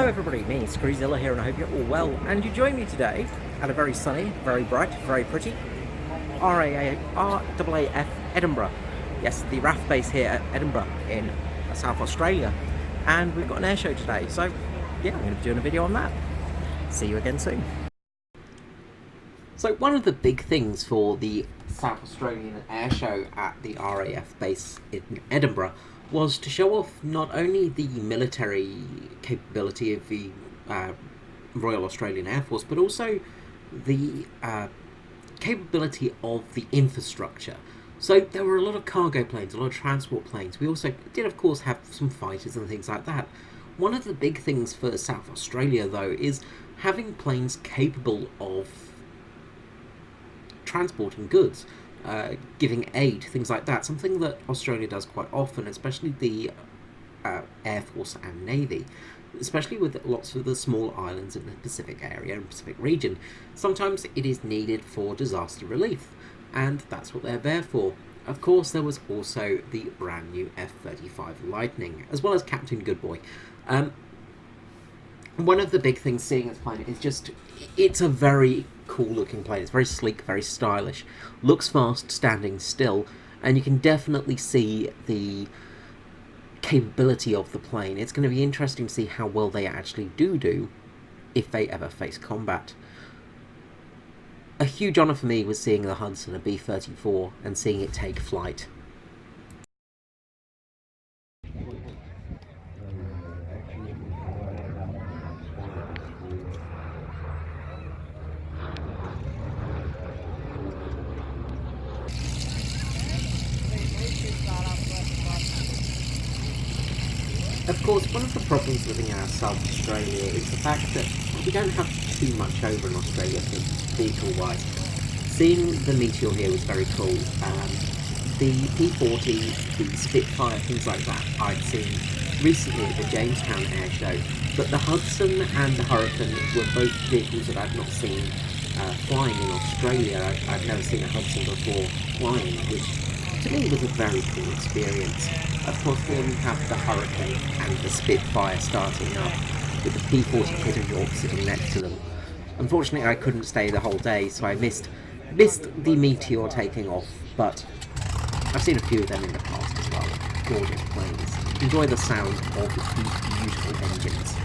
Hello everybody, me Screezilla here, and I hope you're all well. And you join me today at a very sunny, very bright, very pretty RAAF Edinburgh. Yes, the RAAF base here at Edinburgh in South Australia. And we've got an air show today, so yeah, I'm going to be doing a video on that. See you again soon. So one of the big things for the South Australian air show at the RAAF base in Edinburgh was to show off not only the military capability of the Royal Australian Air Force, but also the capability of the infrastructure. So there were a lot of cargo planes, a lot of transport planes. We also did, of course, have some fighters and things like that. One of the big things for South Australia, though, is having planes capable of transporting goods, giving aid, things like that. Something that Australia does quite often, especially the Air Force and Navy, especially with lots of the small islands in the Pacific area and Pacific region. Sometimes it is needed for disaster relief, and that's what they're there for. Of course, there was also the brand new F-35 Lightning, as well as Captain Goodboy. One of the big things seeing this plane is just, it's a very cool looking plane. It's very sleek, very stylish, looks fast standing still, and you can definitely see the capability of the plane. It's going to be interesting to see how well they actually do if they ever face combat. A huge honour for me was seeing the Hudson, a B-34, and seeing it take flight. Of course, one of the problems living out of South Australia is the fact that we don't have too much over in Australia vehicle-wise. Seeing the Meteor here was very cool. The P40, the Spitfire, things like that, I'd seen recently at the Jamestown Air Show, but the Hudson and the Hurricane were both vehicles that I'd not seen flying in Australia. I'd never seen a Hudson before flying, which to me was a very cool experience. Of course, then we have the Hurricane and the Spitfire starting up, with the P40 Kit of York sitting next to them. Unfortunately, I couldn't stay the whole day, so I missed the Meteor taking off, but I've seen a few of them in the past as well. Gorgeous planes. Enjoy the sound of these beautiful engines.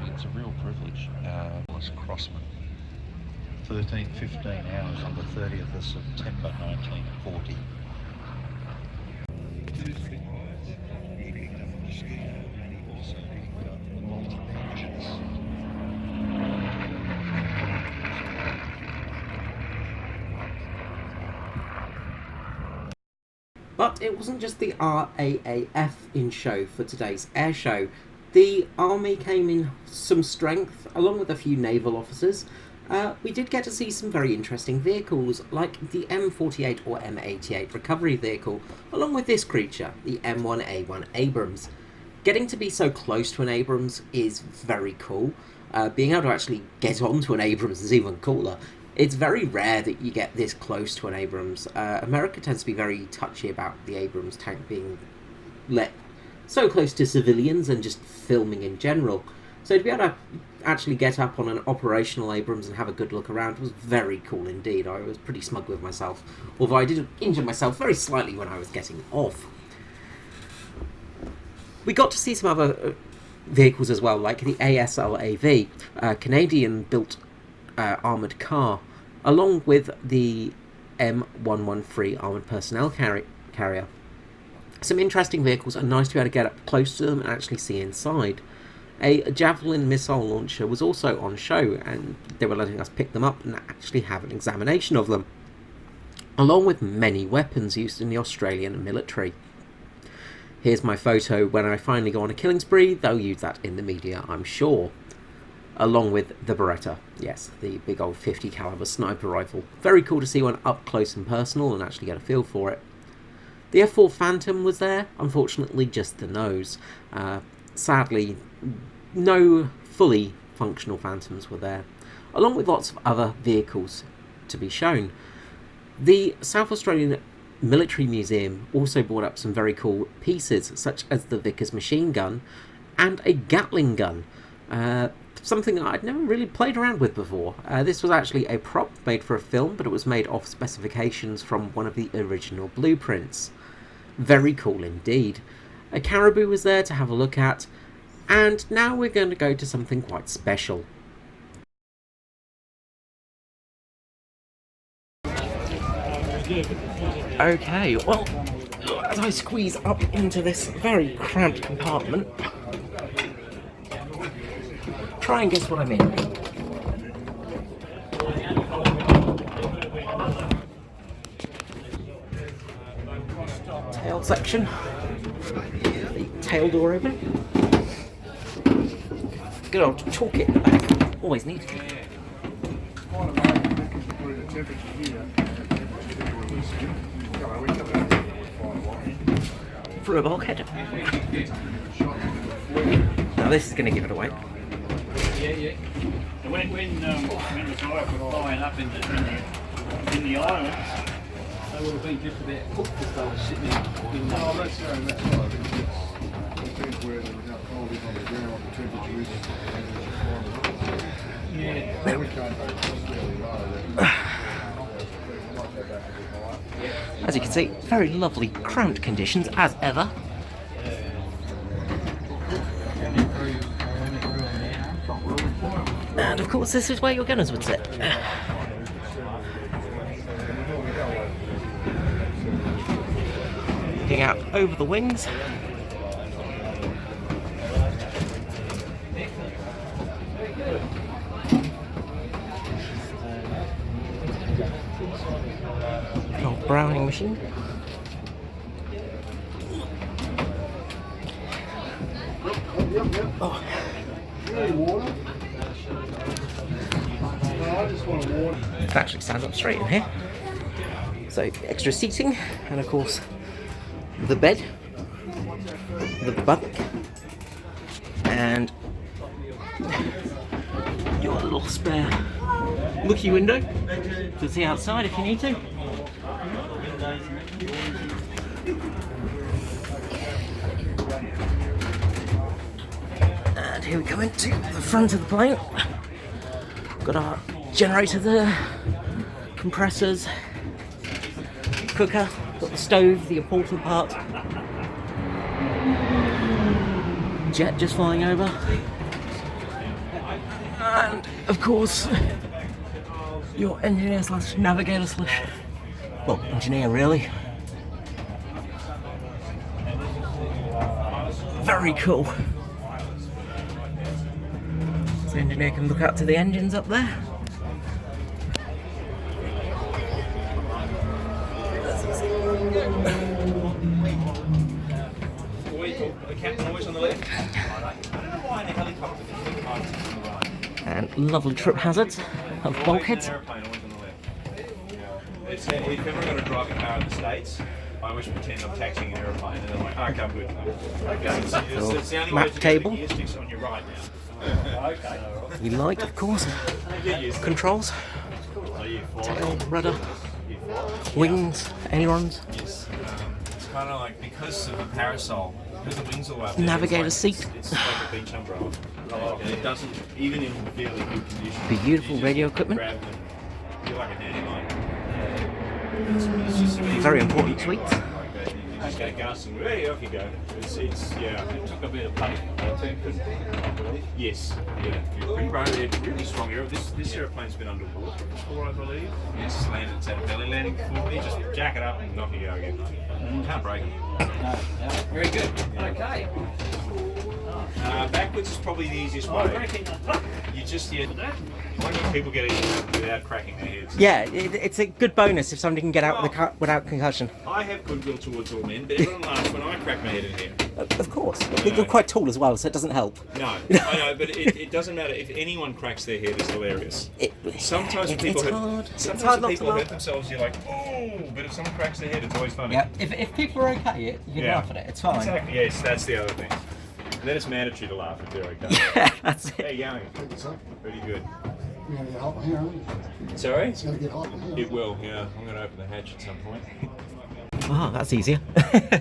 It's a real privilege. Was Crossman, 15 hours on the 30th of September 1940. But it wasn't just the RAAF in show for today's air show. The Army came in some strength, along with a few naval officers. We did get to see some very interesting vehicles, like the M48 or M88 recovery vehicle, along with this creature, the M1A1 Abrams. Getting to be so close to an Abrams is very cool. Being able to actually get onto an Abrams is even cooler. It's very rare that you get this close to an Abrams. America tends to be very touchy about the Abrams tank being let so close to civilians and just filming in general. So to be able to actually get up on an operational Abrams and have a good look around was very cool indeed. I was pretty smug with myself, although I did injure myself very slightly when I was getting off. We got to see some other vehicles as well, like the ASLAV, a Canadian-built armoured car, along with the M113 armoured personnel carrier. Some interesting vehicles, and nice to be able to get up close to them and actually see inside. A Javelin missile launcher was also on show, and they were letting us pick them up and actually have an examination of them, along with many weapons used in the Australian military. Here's my photo when I finally go on a killing spree. They'll use that in the media, I'm sure. Along with the Beretta, yes, the big old 50 caliber sniper rifle. Very cool to see one up close and personal and actually get a feel for it. The F4 Phantom was there, unfortunately just the nose. Sadly, no fully functional Phantoms were there, along with lots of other vehicles to be shown. The South Australian Military Museum also brought up some very cool pieces, such as the Vickers machine gun and a Gatling gun, something that I'd never really played around with before. This was actually a prop made for a film, but it was made off specifications from one of the original blueprints. Very cool indeed. A Caribou was there to have a look at, and now we're going to go to something quite special. Okay, well, as I squeeze up into this very cramped compartment, try and guess what I'm in. Tail section. The tail door open. Good old toolkit in the back. Always needed. Through a bulkhead. Now this is going to give it away. Yeah. So when the guys were flying up in the islands, they would have been just a bit cooked if they were sitting in Oh, that's right. It depends where how cold it is on the ground, the temperature is. Yeah. We can't go fairly low. As you can see, very lovely cramped conditions as ever. And of course this is where your gunners would sit. Looking out over the wings. Old Browning machine. Oh. It actually stands up straight in here. So extra seating, and of course the bed, the bunk, and your little spare looky window to see outside if you need to. And here we come into the front of the plane. Got our generator there, compressors, cooker, got the stove, the important part. Jet just flying over. And of course, your engineer slash navigator slash, well, engineer really. Very cool. So the engineer can look out to the engines up there. And lovely trip hazards of bulkheads. If ever going to drive a car in the States, I always pretend I'm taxiing an aeroplane, and they're like, "Okay, I'm good." Okay, it's the only way Map to table. get the gear sticks on your right now. Okay. You light, of course. Controls. Tail, rudder, wings, ailerons. Yes. It's kind of like, because of the parasol, because the wings are up there, Navigator it's seat. It's like a beach umbrella. And it doesn't, even in fairly good condition. Beautiful you just radio equipment. Grab them, you're like a dandelion. It's just Very important suite. Okay, Gus, and hey, off you go. Yeah. It took a bit of punishment, I think, I believe. Yes, yeah. You're pretty right. They're really strong air. This aeroplane's been underwater before, I believe. Yes, landed, it's had a belly landing before. You just jack it up and off you go again. Can't break them. No, very good. Okay. Backwards is probably the easiest way. You just, why don't people get it without cracking their heads? Yeah, it's a good bonus if somebody can get out without concussion. I have goodwill towards all men, but everyone laughs when I crack my head in here. Of course. You're quite tall as well, so it doesn't help. No, I know, but it doesn't matter. If anyone cracks their head, it's hilarious. Sometimes when people hurt themselves, you're like, oh, but if someone cracks their head, it's always funny. Yeah, if people are okay, you can laugh at it, it's fine. Exactly, yes, that's the other thing. And then it's mandatory to laugh if they're okay. Yeah, that's it. How you going? What's up? Pretty good. We're gonna get hot in here, aren't we? Sorry? It's gonna get hot in here. It will, yeah. I'm going to open the hatch at some point. Oh, that's easier. How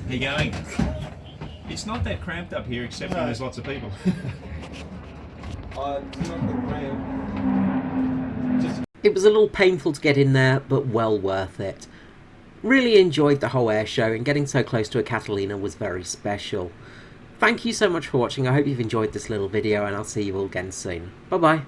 you going? It's not that cramped up here, except when there's lots of people. It was a little painful to get in there, but well worth it. Really enjoyed the whole air show, and getting so close to a Catalina was very special. Thank you so much for watching. I hope you've enjoyed this little video, and I'll see you all again soon. Bye bye.